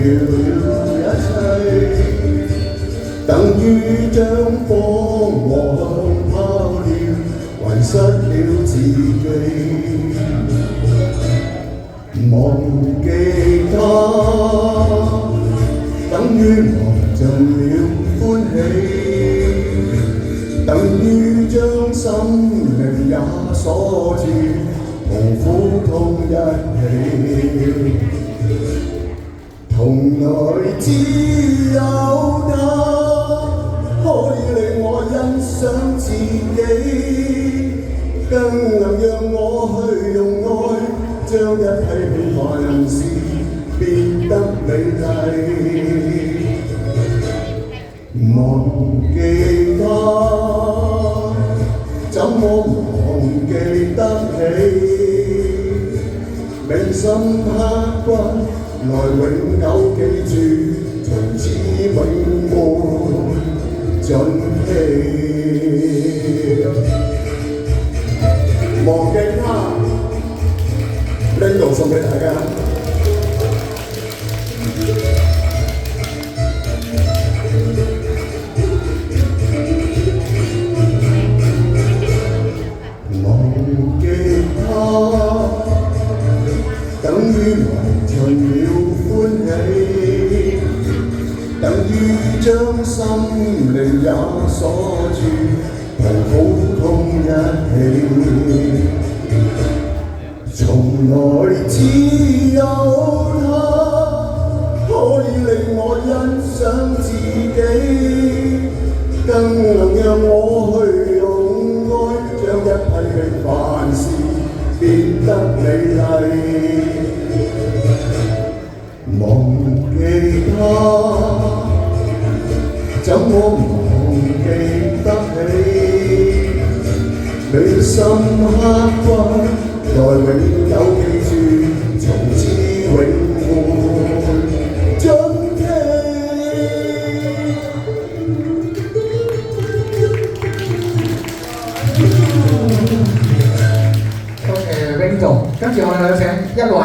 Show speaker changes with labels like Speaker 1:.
Speaker 1: 了一切，等於將光和向拋了，遺失了自己。忘記他，等於忘盡了歡喜，等於將心靈也鎖住，同苦痛一起。從來只有他可以令我欣賞自己，更能讓我去用愛將一切凡事變得美麗。忘記他，怎麼忘記得起？銘心刻骨，來永久記住，從此永沒盡期。忘記他，呢度送俾大家。忘記他，等於遺盡了歡喜，等於將心靈也鎖住，同苦痛一起。從來只有他可以令我欣賞自己，更能讓我去用愛將一切凡事變得美麗。忘記他，怎麼忘記得起？銘心刻骨，來永久記住，從此永沒盡期。
Speaker 2: 多謝 Ringo，跟住我哋有請一位